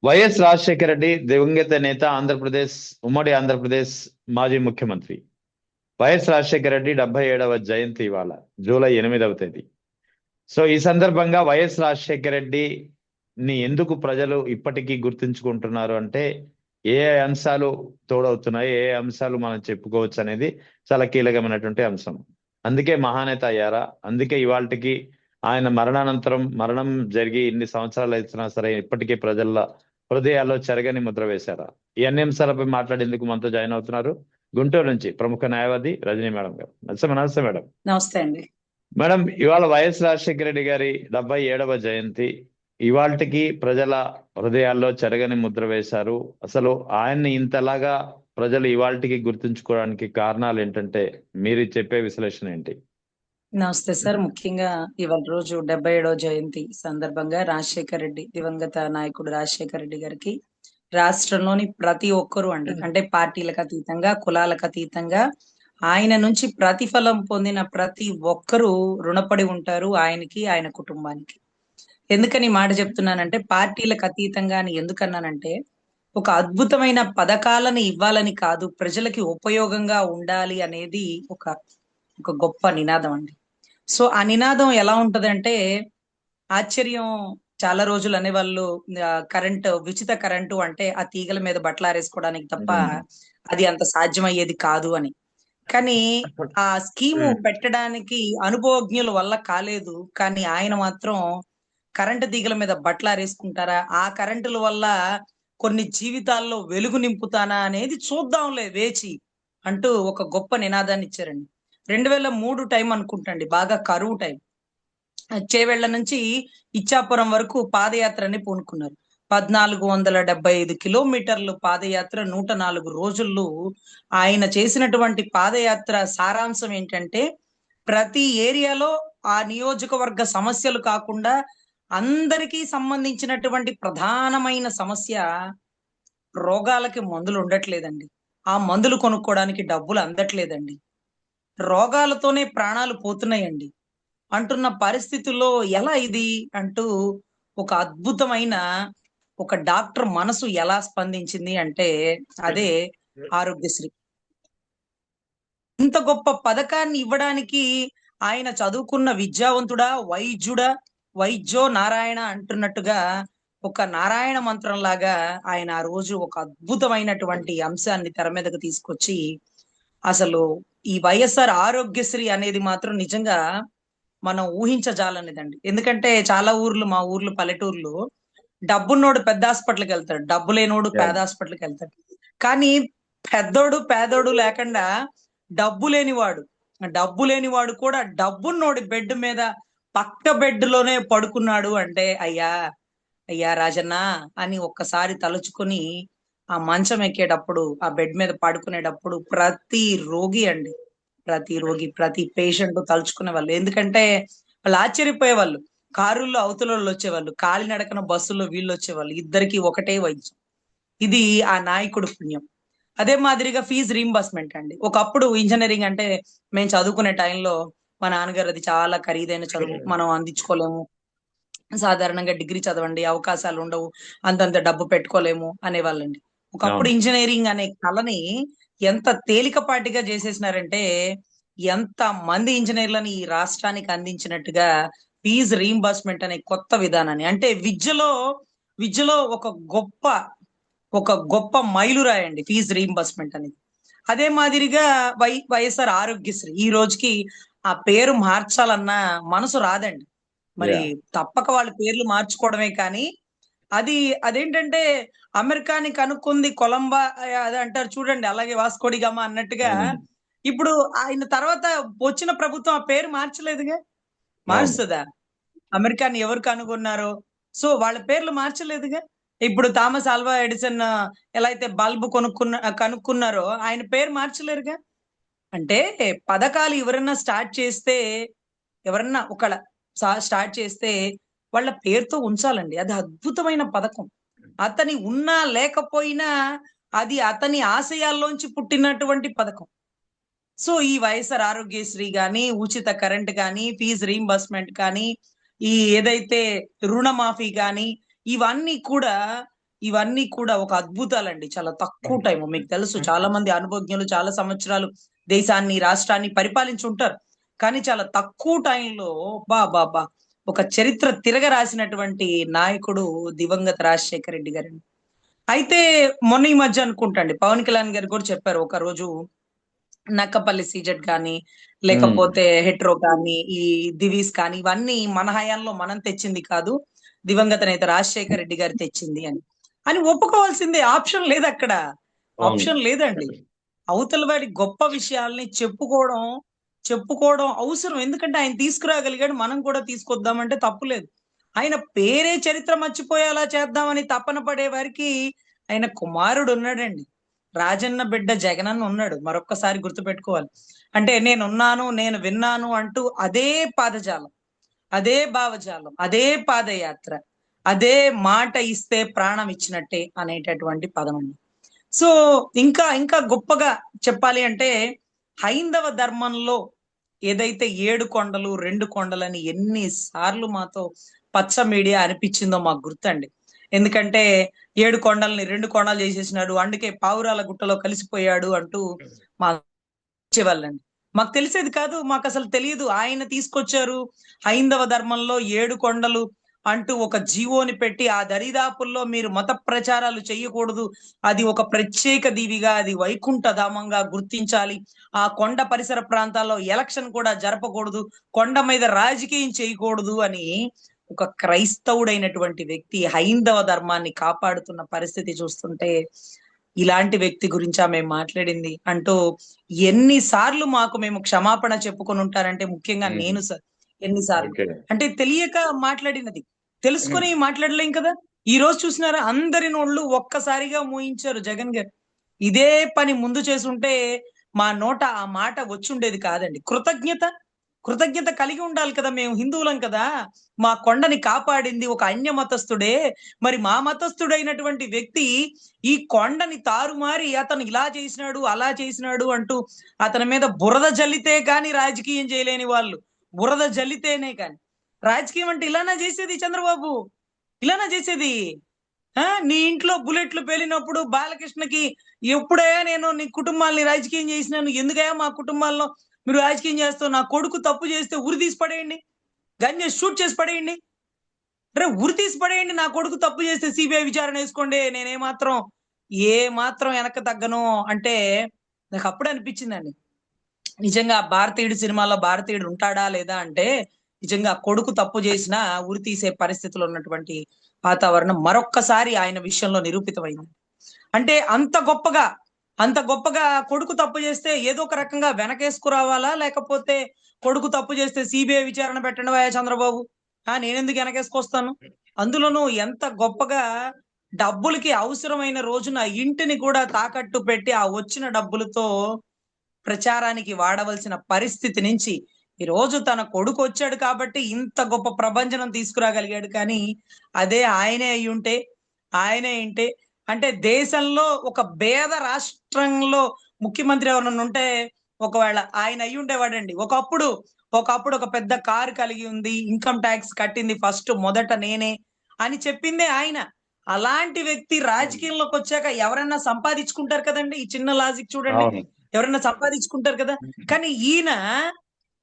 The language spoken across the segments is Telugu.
వైఎస్ రాజశేఖర రెడ్డి దివంగత నేత, ఆంధ్రప్రదేశ్ ఉమ్మడి ఆంధ్రప్రదేశ్ మాజీ ముఖ్యమంత్రి. వైఎస్ రాజశేఖర రెడ్డి 77వ జయంతి ఇవాళ జూలై 8వ తేదీ. సో ఈ సందర్భంగా వైఎస్ రాజశేఖర రెడ్డిని ఎందుకు ప్రజలు ఇప్పటికీ గుర్తుంచుకుంటున్నారు అంటే ఏ అంశాలు తోడవుతున్నాయి, ఏ అంశాలు మనం చెప్పుకోవచ్చు అనేది చాలా కీలకమైనటువంటి అంశం. అందుకే మహానేత అయ్యారా, అందుకే ఇవాళకి ఆయన మరణానంతరం మరణం జరిగి ఇన్ని సంవత్సరాలు అవుతున్నా సరే ఇప్పటికీ ప్రజల హృదయాల్లో చెరగని ముద్ర వేశారా? ఈ అన్ని అంశాలపై మాట్లాడేందుకు మనతో జాయిన్ అవుతున్నారు గుంటూరు నుంచి ప్రముఖ న్యాయవాది రజనీ మేడం గారు. నమస్తే మేడం. నమస్తే అండి. మేడం, ఇవాళ వైఎస్ రాజశేఖర రెడ్డి గారి 77వ జయంతి. ఇవాళకి ప్రజల హృదయాల్లో చెరగని ముద్ర వేశారు. అసలు ఆయన్ని ఇంతలాగా ప్రజలు ఇవాళకి గుర్తుంచుకోవడానికి కారణాలు ఏంటంటే మీరు చెప్పే విశ్లేషణ ఏంటి? నమస్తే సార్. ముఖ్యంగా ఇవాళ రోజు 77వ జయంతి సందర్భంగా రాజశేఖర రెడ్డి, దివంగత నాయకుడు రాజశేఖర రెడ్డి గారికి రాష్ట్రంలోని ప్రతి ఒక్కరూ అండి, అంటే పార్టీలకు అతీతంగా, కులాలకు అతీతంగా ఆయన నుంచి ప్రతిఫలం పొందిన ప్రతి ఒక్కరూ రుణపడి ఉంటారు ఆయనకి, ఆయన కుటుంబానికి. ఎందుకని ఈ మాట చెప్తున్నానంటే, పార్టీలకు అతీతంగా అని ఎందుకన్నానంటే, ఒక అద్భుతమైన పథకాలను ఇవ్వాలని కాదు, ప్రజలకి ఉపయోగంగా ఉండాలి అనేది ఒక ఒక గొప్ప నినాదం అండి. సో ఆ నినాదం ఎలా ఉంటదంటే, ఆశ్చర్యం. చాలా రోజులు అనేవాళ్ళు ఉచిత కరెంటు అంటే ఆ తీగల మీద బట్టలు ఆరేసుకోవడానికి తప్ప అది అంత సాధ్యమయ్యేది కాదు అని. కానీ ఆ స్కీము పెట్టడానికి అనుభవజ్ఞుల వల్ల కాలేదు. కానీ ఆయన మాత్రం కరెంటు తీగల మీద బట్టలు ఆరేసుకుంటారా, ఆ కరెంటుల వల్ల కొన్ని జీవితాల్లో వెలుగు నింపుతానా అనేది చూద్దాంలే వేచి అంటూ ఒక గొప్ప నినాదాన్ని ఇచ్చారండి. 2003 టైం అనుకుంటండి, బాగా కరువు టైం. చేవెళ్ల నుంచి ఇచ్చాపురం వరకు పాదయాత్రని పూనుకున్నారు. 1475 కిలోమీటర్లు పాదయాత్ర, 104 రోజుల్లో. ఆయన చేసినటువంటి పాదయాత్ర సారాంశం ఏంటంటే, ప్రతి ఏరియాలో ఆ నియోజకవర్గ సమస్యలు కాకుండా అందరికీ సంబంధించినటువంటి ప్రధానమైన సమస్య, రోగాలకి మందులు ఉండట్లేదండి, ఆ మందులు కొనుక్కోవడానికి డబ్బులు అందట్లేదండి, రోగాలతోనే ప్రాణాలు పోతున్నాయండి అంటున్న పరిస్థితుల్లో ఎలా ఇది అంటూ ఒక అద్భుతమైన ఒక డాక్టర్ మనసు ఎలా స్పందించింది అంటే అదే ఆరోగ్యశ్రీ. ఇంత గొప్ప పథకాన్ని ఇవ్వడానికి ఆయన చదువుకున్న విద్యావంతుడా, వైద్యో నారాయణ అంటున్నట్టుగా ఒక నారాయణ మంత్రం లాగా ఆయన ఆ రోజు ఒక అద్భుతమైనటువంటి అంశాన్ని తెర మీదకు తీసుకొచ్చి, అసలు ఈ వైఎస్ఆర్ ఆరోగ్యశ్రీ అనేది మాత్రం నిజంగా మనం ఊహించజాలనిదండి. ఎందుకంటే చాలా ఊర్లు, మా ఊర్లు పల్లెటూర్లు, డబ్బున్నోడు పెద్ద హాస్పిటల్కి వెళ్తాడు, డబ్బు లేనోడు పేద హాస్పిటల్కి వెళ్తాడు. కానీ పేదోడు లేకుండా డబ్బు లేనివాడు కూడా డబ్బున్నోడి బెడ్ మీద పక్క బెడ్ లోనే పడుకున్నాడు అంటే, అయ్యా అయ్యా రాజన్న అని ఒక్కసారి తలుచుకొని ఆ మంచం ఎక్కేటప్పుడు, ఆ బెడ్ మీద పడుకునేటప్పుడు ప్రతి పేషెంట్ తలుచుకునే వాళ్ళు. ఎందుకంటే వాళ్ళు ఆశ్చర్యపోయేవాళ్ళు. కారుల్లో అవతలోళ్ళు వచ్చేవాళ్ళు, కాలినడకన బస్సుల్లో వీళ్ళు వచ్చేవాళ్ళు, ఇద్దరికి ఒకటే వైద్యం. ఇది ఆ నాయకుడు పుణ్యం. అదే మాదిరిగా ఫీజు రీంబర్స్మెంట్ అండి. ఒకప్పుడు ఇంజనీరింగ్ అంటే మేము చదువుకునే టైంలో మా నాన్నగారు, అది చాలా ఖరీదైన చదువు, మనం అందించుకోలేము, సాధారణంగా డిగ్రీ చదవండి, అవకాశాలు ఉండవు, అంతంత డబ్బు పెట్టుకోలేము అనేవాళ్ళండి. ఒకప్పుడు ఇంజనీరింగ్ అనే కళని ఎంత తేలికపాటిగా చేసేసినారంటే, ఎంత మంది ఇంజనీర్లని ఈ రాష్ట్రానికి అందించినట్టుగా ఫీజు రీంబర్స్మెంట్ అనే కొత్త విధానాన్ని, అంటే విద్యలో ఒక గొప్ప మైలురాయండి ఫీజు రీంబర్స్మెంట్ అనేది. అదే మాదిరిగా వైఎస్ఆర్ ఆరోగ్యశ్రీ ఈ రోజుకి ఆ పేరు మార్చాలన్న మనసు రాదండి. మరి తప్పక వాళ్ళ పేర్లు మార్చుకోవడమే కానీ, అదేంటంటే అమెరికాని కనుక్కుంది కొలంబా అది అంటారు చూడండి, అలాగే వాస్కోడిగామా అన్నట్టుగా ఇప్పుడు ఆయన తర్వాత వచ్చిన ప్రభుత్వం ఆ పేరు మార్చలేదుగా. మారుస్తుందా? అమెరికాని ఎవరు కనుగొన్నారో సో వాళ్ళ పేర్లు మార్చలేదుగా. ఇప్పుడు థామస్ ఆల్వా ఎడిసన్ ఎలా అయితే బల్బు కనుక్కున్నారో ఆయన పేరు మార్చలేరుగా. అంటే పథకాలు ఎవరన్నా ఒకళ్ళ స్టార్ట్ చేస్తే వాళ్ళ పేరుతో ఉంచాలండి. అది అద్భుతమైన పథకం. అతని ఉన్నా లేకపోయినా అది అతని ఆశయాల్లోంచి పుట్టినటువంటి పథకం. సో ఈ వైఎస్ఆర్ ఆరోగ్యశ్రీ గాని, ఉచిత కరెంట్ గాని, ఫీజు రీంబర్స్మెంట్ కానీ, ఈ ఏదైతే రుణమాఫీ గాని, ఇవన్నీ కూడా ఇవన్నీ కూడా ఒక అద్భుతాలండి. చాలా తక్కువ టైం. మీకు తెలుసు చాలా మంది అనుభవజ్ఞులు చాలా సంవత్సరాలు దేశాన్ని, రాష్ట్రాన్ని పరిపాలించి ఉంటారు. కానీ చాలా తక్కువ టైంలో అబ్బబ్బబ్బా! ఒక చరిత్ర తిరగరాసినటువంటి నాయకుడు దివంగత రాజశేఖర రెడ్డి గారండి. అయితే మొన్న ఈ మధ్య అనుకుంటా అండి పవన్ కళ్యాణ్ గారు కూడా చెప్పారు. ఒకరోజు నక్కపల్లి సీజెట్ గాని, లేకపోతే హెట్రో కానీ, ఈ దివీస్ కానీ ఇవన్నీ మన హయాంలో మనం తెచ్చింది కాదు. దివంగత నేత రాజశేఖర రెడ్డి గారు తెచ్చింది అని ఒప్పుకోవాల్సిందే. ఆప్షన్ లేదక్కడ. అవును. ఆప్షన్ లేదండి. అవతల వాడి గొప్ప విషయాల్ని చెప్పుకోవడం అవసరం. ఎందుకంటే ఆయన తీసుకురాగలిగాడు. మనం కూడా తీసుకొద్దామంటే తప్పులేదు. ఆయన పేరే చరిత్ర మర్చిపోయేలా చేద్దామని తపన పడే వారికి ఆయన కుమారుడు ఉన్నాడండి. రాజన్న బిడ్డ జగనన్న ఉన్నాడు. మరొక్కసారి గుర్తుపెట్టుకోవాలి. అంటే నేనున్నాను, నేను విన్నాను అంటూ అదే పదజాలం, అదే భావజాలం, అదే పాదయాత్ర, అదే మాట ఇస్తే ప్రాణం ఇచ్చినట్టే అనేటటువంటి పదం అండి. సో ఇంకా ఇంకా గొప్పగా చెప్పాలి అంటే హైందవ ధర్మంలో ఏదైతే 7 కొండలు 2 కొండలని ఎన్ని సార్లు మాతో పచ్చ మీడియా అనిపించిందో మాకు గుర్తండి. ఎందుకంటే 7 కొండల్ని 2 కొండలు చేసేసినాడు, అందుకే పావురాల గుట్టలో కలిసిపోయాడు అంటూ మా వచ్చేవాళ్ళండి. మాకు తెలిసేది కాదు. మాకు అసలు తెలియదు. ఆయన తీసుకొచ్చారు. హైందవ ధర్మంలో 7 కొండలు అంటూ ఒక జీవోని పెట్టి ఆ దరిదాపుల్లో మీరు మత ప్రచారాలు చేయకూడదు. అది ఒక ప్రత్యేక దీవిగా, అది వైకుంఠ ధామంగా గుర్తించాలి. ఆ కొండ పరిసర ప్రాంతాల్లో ఎలక్షన్ కూడా జరపకూడదు. కొండ మీద రాజకీయం చేయకూడదు అని ఒక క్రైస్తవుడైనటువంటి వ్యక్తి హైందవ ధర్మాన్ని కాపాడుతున్న పరిస్థితి చూస్తుంటే ఇలాంటి వ్యక్తి గురించా మేము మాట్లాడింది అంటూ ఎన్నిసార్లు మేము క్షమాపణ చెప్పుకొని ఉంటారంటే ముఖ్యంగా నేను సార్ ఎన్నిసార్లు ఓకే. అంటే తెలియక మాట్లాడినది తెలుసుకొని మాట్లాడలేం కదా. ఈ రోజు చూసినారా అందరి నోళ్ళు ఒక్కసారిగా మూయించారు జగన్ గారు. ఇదే పని ముందు చేసుంటే మా నోట ఆ మాట వచ్చుండేది కాదండి. కృతజ్ఞత కలిగి ఉండాలి కదా. మేము హిందువులం కదా. మా కొండని కాపాడింది ఒక అన్య మతస్థుడే. మరి మా మతస్థుడైనటువంటి వ్యక్తి ఈ కొండని తారుమారి అతను ఇలా చేసినాడు, అలా చేసినాడు అంటూ అతని మీద బురద జల్లితే గాని రాజకీయం చేయలేని వాళ్ళు. బురద జల్లితేనే కాని రాజకీయం అంటే ఇలానా చేసేది చంద్రబాబు? ఇలానా చేసేది? నీ ఇంట్లో బుల్లెట్లు పేలినప్పుడు బాలకృష్ణకి ఎప్పుడయ్యా నేను నీ కుటుంబాలని రాజకీయం చేసినాను, ఎందుకయ్యా మా కుటుంబాల్లో మీరు రాజకీయం చేస్తావు? నా కొడుకు తప్పు చేస్తే ఉరి తీసి పడేయండి, గన్ చేసి షూట్ చేసి పడేయండి, ఉరి తీసి పడేయండి. నా కొడుకు తప్పు చేస్తే సిబిఐ విచారణ వేసుకోండి, ఏ మాత్రం వెనక తగ్గను అంటే నాకు అప్పుడే అనిపించిందండి. నిజంగా భారతీయుడు సినిమాలో భారతీయుడు ఉంటాడా లేదా అంటే నిజంగా కొడుకు తప్పు చేసినా ఉరి తీసే పరిస్థితులు ఉన్నటువంటి వాతావరణం మరొక్కసారి ఆయన విషయంలో నిరూపితమైంది. అంటే అంత గొప్పగా కొడుకు తప్పు చేస్తే ఏదో ఒక రకంగా వెనకేసుకురావాలా, లేకపోతే కొడుకు తప్పు చేస్తే సిబిఐ విచారణ పెట్టండి వా చంద్రబాబు, నేనెందుకు వెనకేసుకొస్తాను? అందులోనూ ఎంత గొప్పగా డబ్బులకి అవసరమైన రోజున ఇంటిని కూడా తాకట్టు పెట్టి ఆ వచ్చిన డబ్బులతో ప్రచారానికి వాడవలసిన పరిస్థితి నుంచి ఈ రోజు తన కొడుకు వచ్చాడు కాబట్టి ఇంత గొప్ప ప్రభంజనం తీసుకురాగలిగాడు. కానీ అదే ఆయనే అయ్యుంటే అంటే దేశంలో ఒక పేద రాష్ట్రంలో ముఖ్యమంత్రి ఎవరన్నా ఉంటే ఒకవేళ ఆయన అయ్యి ఉండేవాడండి. ఒకప్పుడు ఒక పెద్ద కారు కలిగి ఉంది, ఇన్కమ్ ట్యాక్స్ కట్టింది మొదట నేనే అని చెప్పిందే ఆయన. అలాంటి వ్యక్తి రాజకీయంలోకి వచ్చాక ఎవరన్నా సంపాదించుకుంటారు కదండి. ఈ చిన్న లాజిక్ చూడండి, ఎవరన్నా సంపాదించుకుంటారు కదా. కానీ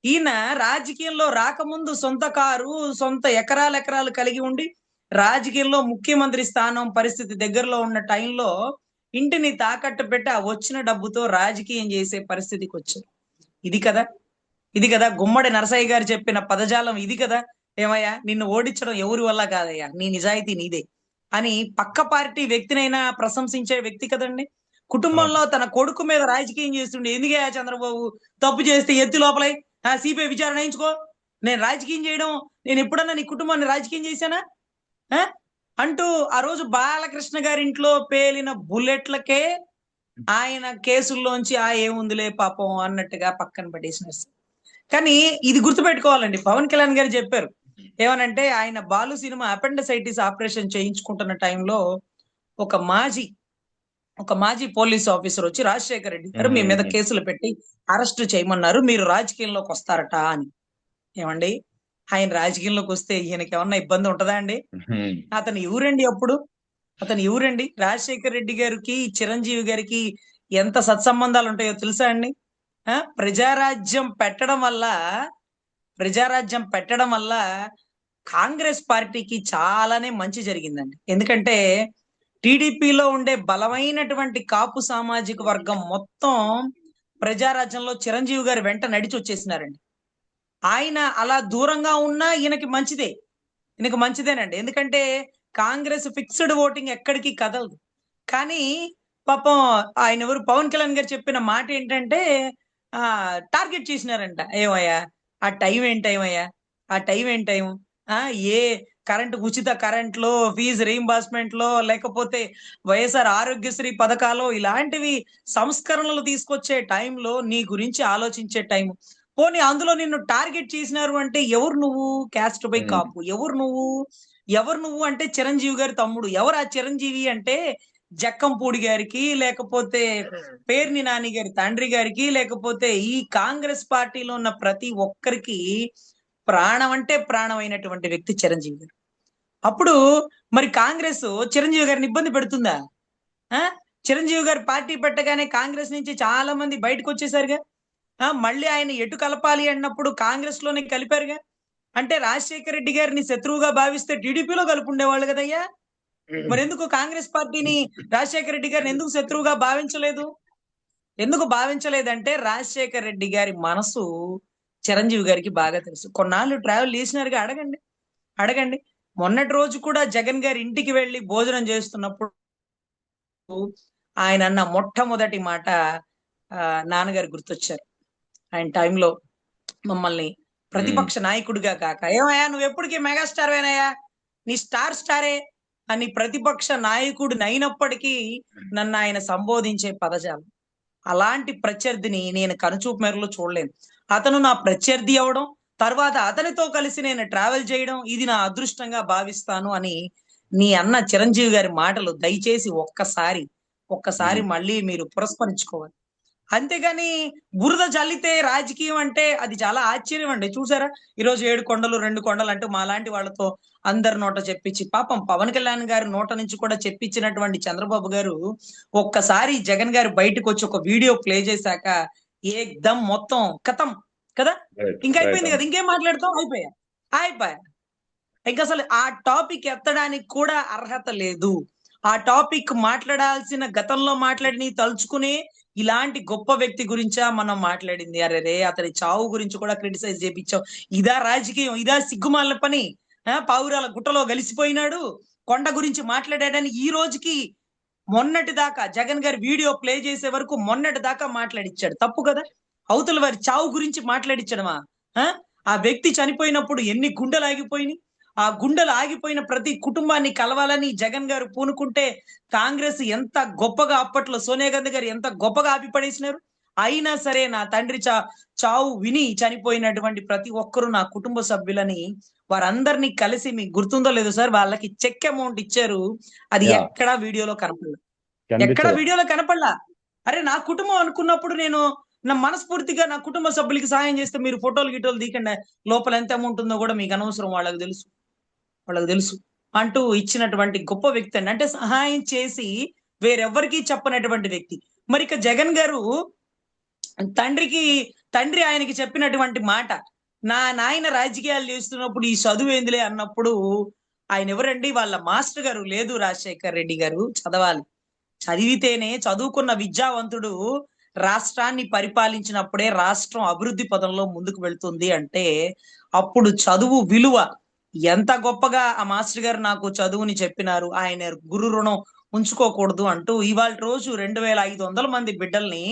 ఈయన రాజకీయంలో రాకముందు సొంత కారు, సొంత ఎకరాలు కలిగి ఉండి రాజకీయంలో ముఖ్యమంత్రి స్థానం పరిస్థితి దగ్గరలో ఉన్న టైంలో ఇంటిని తాకట్టు పెట్టి ఆ వచ్చిన డబ్బుతో రాజకీయం చేసే పరిస్థితికి వచ్చారు. ఇది కదా గుమ్మడి నరసయ్య గారు చెప్పిన పదజాలం. ఇది కదా, ఏమయ్యా నిన్ను ఓడించడం ఎవరి వల్ల కాదయ్యా, నీ నిజాయితీ నీదే అని పక్క పార్టీ వ్యక్తినైనా ప్రశంసించే వ్యక్తి కదండి. కుటుంబంలో తన కొడుకు మీద రాజకీయం చేస్తుండే ఎందుకయ్యా చంద్రబాబు తప్పు చేస్తే ఎత్తి లోపలై సిబిఐ విచారణ వేయించుకో, నేను రాజకీయం చేయడం, నేను ఎప్పుడన్నా నీ కుటుంబాన్ని రాజకీయం చేశానా అంటూ ఆ రోజు బాలకృష్ణ గారి ఇంట్లో పేలిన బుల్లెట్లకే ఆయన కేసుల్లోంచి ఏముందిలే పాపం అన్నట్టుగా పక్కన పడేసినారు. కానీ ఇది గుర్తుపెట్టుకోవాలండి. పవన్ కళ్యాణ్ గారు చెప్పారు ఏమనంటే, ఆయన బాలు సినిమా అపెండిసైటిస్ ఆపరేషన్ చేయించుకుంటున్న టైంలో ఒక మాజీ పోలీస్ ఆఫీసర్ వచ్చి రాజశేఖర రెడ్డి గారు మీ మీద కేసులు పెట్టి అరెస్ట్ చేయమన్నారు, మీరు రాజకీయంలోకి వస్తారట అని. ఏమండి, ఆయన రాజకీయంలోకి వస్తే ఈయనకి ఏమన్నా ఇబ్బంది ఉంటదా అండి? అతను ఎవరండి? అతను ఎవరండి? రాజశేఖర్ రెడ్డి గారికి చిరంజీవి గారికి ఎంత సత్సంబంధాలు ఉంటాయో తెలుసా అండి? ప్రజారాజ్యం పెట్టడం వల్ల ప్రజారాజ్యం పెట్టడం వల్ల కాంగ్రెస్ పార్టీకి చాలానే మంచి జరిగిందండి. ఎందుకంటే టీడీపీలో ఉండే బలమైనటువంటి కాపు సామాజిక వర్గం మొత్తం ప్రజారాజ్యంలో చిరంజీవి గారి వెంట నడిచి వచ్చేసినారండి. ఆయన అలా దూరంగా ఉన్నా ఈయనకి మంచిదేనండి. ఎందుకంటే కాంగ్రెస్ ఫిక్స్డ్ ఓటింగ్ ఎక్కడికి కదలదు. కానీ పాపం ఆయన ఎవరు పవన్ కళ్యాణ్ గారు చెప్పిన మాట ఏంటంటే టార్గెట్ చేసినారంట. ఏమయ్యా ఆ టైం ఏం టైం అయ్యా? ఆ టైం ఏం టైం? ఏ ఉచిత కరెంట్లో, ఫీజు రీయింబర్స్మెంట్ లో, లేకపోతే వైఎస్ఆర్ ఆరోగ్యశ్రీ పథకాలు ఇలాంటివి సంస్కరణలు తీసుకొచ్చే టైంలో నీ గురించి ఆలోచించే టైం. పోనీ అందులో నిన్ను టార్గెట్ చేసినారు అంటే ఎవరు నువ్వు? క్యాస్ట్ బై కాపు. ఎవరు నువ్వు అంటే చిరంజీవి గారి తమ్ముడు. ఎవరు ఆ చిరంజీవి అంటే జక్కంపూడి గారికి, లేకపోతే పేర్ని నాని గారి తండ్రి గారికి, లేకపోతే ఈ కాంగ్రెస్ పార్టీలో ఉన్న ప్రతి ఒక్కరికి ప్రాణం అంటే ప్రాణమైనటువంటి వ్యక్తి చిరంజీవి గారు. అప్పుడు మరి కాంగ్రెస్ చిరంజీవి గారిని ఇబ్బంది పెడుతుందా? చిరంజీవి గారు పార్టీ పెట్టగానే కాంగ్రెస్ నుంచి చాలా మంది బయటకు వచ్చేసారుగా. మళ్ళీ ఆయన ఎటు కలపాలి అన్నప్పుడు కాంగ్రెస్ లోనే కలిపారుగా. అంటే రాజశేఖర రెడ్డి గారిని శత్రువుగా భావిస్తే టీడీపీలో కలుపుండేవాళ్ళు కదయ్యా. మరి ఎందుకు కాంగ్రెస్ పార్టీని రాజశేఖర రెడ్డి గారిని ఎందుకు శత్రువుగా భావించలేదు? ఎందుకు భావించలేదంటే రాజశేఖర రెడ్డి గారి మనసు చిరంజీవి గారికి బాగా తెలుసు. కొన్నాళ్ళు ట్రావెల్ చేసినారుగా. అడగండి. మొన్నటి రోజు కూడా జగన్ గారి ఇంటికి వెళ్లి భోజనం చేస్తున్నప్పుడు ఆయన అన్న మొట్టమొదటి మాట నాన్నగారు గుర్తొచ్చారు. ఆయన టైంలో మమ్మల్ని ప్రతిపక్ష నాయకుడిగా కాక, ఏమయ్యా నువ్వు ఎప్పటికీ మెగాస్టార్ వేనయ్యా, నీ స్టారే అని ప్రతిపక్ష నాయకుడు అయినప్పటికీ నన్ను ఆయన సంబోధించే పదజాలం. అలాంటి ప్రత్యర్థిని నేను కనుచూపు మేరలో చూడలేను. అతను నా ప్రత్యర్థి అవడం, తర్వాత అతనితో కలిసి నేను ట్రావెల్ చేయడం ఇది నా అదృష్టంగా భావిస్తాను అని నీ అన్న చిరంజీవి గారి మాటలు దయచేసి ఒక్కసారి మళ్ళీ మీరు పురస్కరించుకోవాలి. అంతేగాని బురద జల్లితే రాజకీయం అంటే అది చాలా ఆశ్చర్యం అండి. చూసారా ఈరోజు 7 కొండలు 2 కొండలు అంటూ మాలాంటి వాళ్ళతో అందరి నోట చెప్పించి, పాపం పవన్ కళ్యాణ్ గారి నోట నుంచి కూడా చెప్పించినటువంటి చంద్రబాబు గారు ఒక్కసారి జగన్ గారు బయటకు వచ్చి ఒక వీడియో ప్లే చేశాక ఏకదం మొత్తం కథం కదా. ఇంకా అయిపోయింది కదా, ఇంకేం మాట్లాడతాం? అయిపోయా. ఇంకా అసలు ఆ టాపిక్ ఎత్తడానికి కూడా అర్హత లేదు. ఆ టాపిక్ మాట్లాడాల్సిన గతంలో మాట్లాడి తలుచుకుని ఇలాంటి గొప్ప వ్యక్తి గురించా మనం మాట్లాడింది? అరే అతని చావు గురించి కూడా క్రిటిసైజ్ చేపించాం. ఇదా రాజకీయం? ఇదా సిగ్గుమాల పని? పావురాల గుట్టలో గలిసిపోయినాడు, కొండ గురించి మాట్లాడాడని ఈ రోజుకి మొన్నటి దాకా జగన్ గారి వీడియో ప్లే చేసే వరకు మొన్నటి దాకా మాట్లాడిచ్చాడు. తప్పు కదా. అవతల వారి చావు గురించి మాట్లాడిచ్చడమా? ఆ వ్యక్తి చనిపోయినప్పుడు ఎన్ని గుండెలు ఆగిపోయినాయి. ఆ గుండెలు ఆగిపోయిన ప్రతి కుటుంబాన్ని కలవాలని జగన్ గారు పూనుకుంటే కాంగ్రెస్ ఎంత గొప్పగా, అప్పట్లో సోనియా గాంధీ గారు ఎంత గొప్పగా ఆపిపడేసినారు. అయినా సరే నా తండ్రి చావు విని చనిపోయినటువంటి ప్రతి ఒక్కరు నా కుటుంబ సభ్యులని వారందరినీ కలిసి, మీకు గుర్తుందో లేదో సార్, వాళ్ళకి చెక్ అమౌంట్ ఇచ్చారు. అది ఎక్కడా వీడియోలో కనపడలా. అరే నా కుటుంబం అనుకున్నప్పుడు నేను నా మనస్ఫూర్తిగా నా కుటుంబ సభ్యులకి సహాయం చేస్తే మీరు ఫోటోలు గిటోలు తీకండి, లోపల ఎంత అమౌంట్ ఉందో కూడా మీకు అనవసరం, వాళ్ళకి తెలుసు అంటూ ఇచ్చినటువంటి గొప్ప వ్యక్తి అండి. అంటే సహాయం చేసి వేరెవ్వరికీ చెప్పనటువంటి వ్యక్తి. మరి ఇక జగన్ గారు తండ్రి ఆయనకి చెప్పినటువంటి మాట, నా నాయన రాజకీయాలు చేస్తున్నప్పుడు ఈ చదువు ఏందిలే అన్నప్పుడు ఆయన ఎవరండి? వాళ్ళ మాస్టర్ గారు, లేదు రాజశేఖర్ రెడ్డి గారు చదవాలి, చదివితేనే, చదువుకున్న విద్యావంతుడు రాష్ట్రాన్ని పరిపాలించినప్పుడే రాష్ట్రం అభివృద్ధి పదంలో ముందుకు వెళ్తుంది అంటే అప్పుడు చదువు విలువ ఎంత గొప్పగా ఆ మాస్టర్ గారు నాకు చదువుని చెప్పినారు, ఆయన గురు రుణం ఉంచుకోకూడదు అంటూ ఇవాళ రోజు 2500 మంది బిడ్డల్ని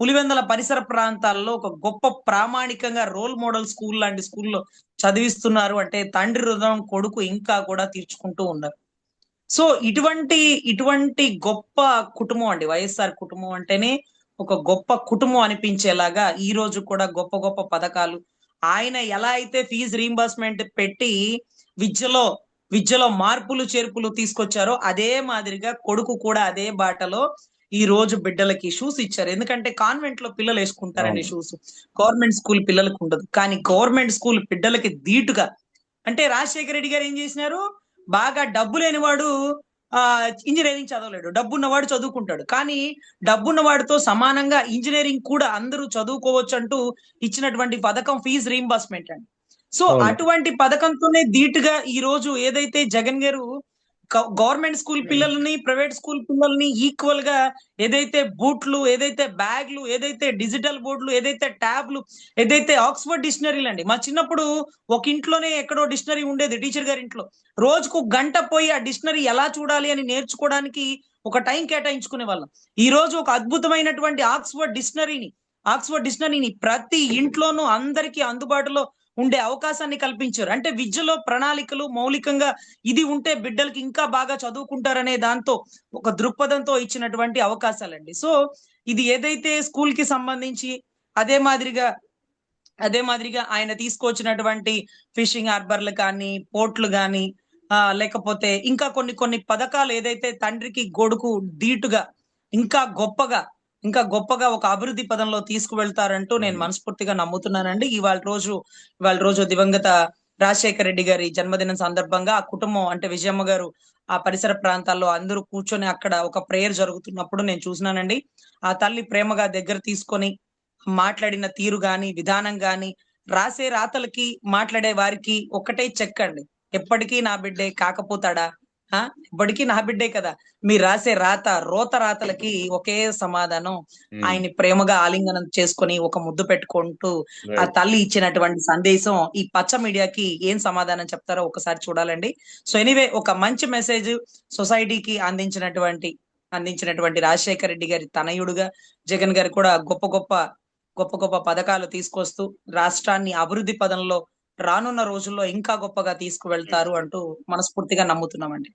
పులివెందల పరిసర ప్రాంతాల్లో ఒక గొప్ప ప్రామాణికంగా రోల్ మోడల్ స్కూల్ లాంటి స్కూల్లో చదివిస్తున్నారు అంటే తండ్రి రుణం కొడుకు ఇంకా కూడా తీర్చుకుంటూ ఉన్నారు. సో ఇటువంటి గొప్ప కుటుంబం అండి వైఎస్ఆర్ కుటుంబం అంటేనే ఒక గొప్ప కుటుంబం అనిపించేలాగా ఈ రోజు కూడా గొప్ప గొప్ప పథకాలు, ఆయన ఎలా అయితే ఫీజు రీయింబర్స్మెంట్ పెట్టి విద్యలో మార్పులు చేర్పులు తీసుకొచ్చారో అదే మాదిరిగా కొడుకు కూడా అదే బాటలో ఈ రోజు బిడ్డలకి షూస్ ఇచ్చారు. ఎందుకంటే కాన్వెంట్ లో పిల్లలు వేసుకుంటారండి షూస్, గవర్నమెంట్ స్కూల్ పిల్లలకు ఉండదు. కానీ గవర్నమెంట్ స్కూల్ బిడ్డలకి ధీటుగా, అంటే రాజశేఖర రెడ్డి గారు ఏం చేసినారు, బాగా డబ్బు లేనివాడు ఇంజనీరింగ్ చదవలేడు, డబ్బున్నవాడు చదువుకుంటాడు. కానీ డబ్బున్నవాడితో సమానంగా ఇంజనీరింగ్ కూడా అందరూ చదువుకోవచ్చు అంటూ ఇచ్చినటువంటి పథకం ఫీజు రీయింబర్స్మెంట్ అండి. సో అవును. అటువంటి పథకంతోనే ధీటుగా ఈ రోజు ఏదైతే జగన్ గారు గవర్నమెంట్ స్కూల్ పిల్లల్ని, ప్రైవేట్ స్కూల్ పిల్లల్ని ఈక్వల్ గా ఏదైతే బూట్లు, ఏదైతే బ్యాగ్లు, ఏదైతే డిజిటల్ బోర్డులు, ఏదైతే ట్యాబ్లు, ఏదైతే ఆక్స్ఫర్డ్ డిక్షనరీలు అండి. మా చిన్నప్పుడు ఒక ఇంట్లోనే ఎక్కడో డిక్షనరీ ఉండేది టీచర్ గారి ఇంట్లో. రోజుకు గంట పోయి ఆ డిక్షనరీ ఎలా చూడాలి అని నేర్చుకోవడానికి ఒక టైం కేటాయించుకునే వాళ్ళం. ఈ రోజు ఒక అద్భుతమైనటువంటి ఆక్స్ఫర్డ్ డిక్షనరీని ప్రతి ఇంట్లోనూ అందరికీ అందుబాటులో ఉండే అవకాశాన్ని కల్పించారు. అంటే విద్యలో ప్రణాళికలు మౌలికంగా ఇది ఉంటే బిడ్డలకి ఇంకా బాగా చదువుకుంటారనే దాంతో ఒక దృక్పథంతో ఇచ్చినటువంటి అవకాశాలండి. సో ఇది ఏదైతే స్కూల్ కి సంబంధించి అదే మాదిరిగా అదే మాదిరిగా ఆయన తీసుకొచ్చినటువంటి ఫిషింగ్ హార్బర్లు కానీ, పోర్ట్లు గాని, లేకపోతే ఇంకా కొన్ని కొన్ని పథకాలు ఏదైతే తండ్రికి కొడుకు ధీటుగా ఇంకా గొప్పగా ఇంకా గొప్పగా ఒక అభివృద్ధి పదంలో తీసుకువెళ్తారంటూ నేను మనస్ఫూర్తిగా నమ్ముతున్నానండి. ఇవాళ రోజు దివంగత రాజశేఖర రెడ్డి గారి జన్మదినం సందర్భంగా ఆ కుటుంబం అంటే విజయమ్మ గారు ఆ పరిసర ప్రాంతాల్లో అందరూ కూర్చొని అక్కడ ఒక ప్రేయర్ జరుగుతున్నప్పుడు నేను చూసినానండి. ఆ తల్లి ప్రేమగా దగ్గర తీసుకొని మాట్లాడిన తీరు గాని, విధానం గాని, రాసే రాతలకి, మాట్లాడే వారికి ఒక్కటే చెక్కండి. ఎప్పటికీ నా బిడ్డే కాకపోతాడా? ఎప్పటికీ నా బిడ్డే కదా! మీరు రాసే రోత రాతలకి ఒకే సమాధానం. ఆయన్ని ప్రేమగా ఆలింగనం చేసుకొని ఒక ముద్దు పెట్టుకుంటూ ఆ తల్లి ఇచ్చినటువంటి సందేశం ఈ పచ్చ మీడియాకి ఏం సమాధానం చెప్తారో ఒకసారి చూడాలండి. సో ఎనీవే ఒక మంచి మెసేజ్ సొసైటీకి అందించినటువంటి రాజశేఖర రెడ్డి గారి తనయుడుగా జగన్ గారు కూడా గొప్ప గొప్ప పథకాలు తీసుకొస్తూ రాష్ట్రాన్ని అభివృద్ధి పదంలో రానున్న రోజుల్లో ఇంకా గొప్పగా తీసుకువెళ్తారు అంటూ మనస్ఫూర్తిగా నమ్ముతున్నామండి.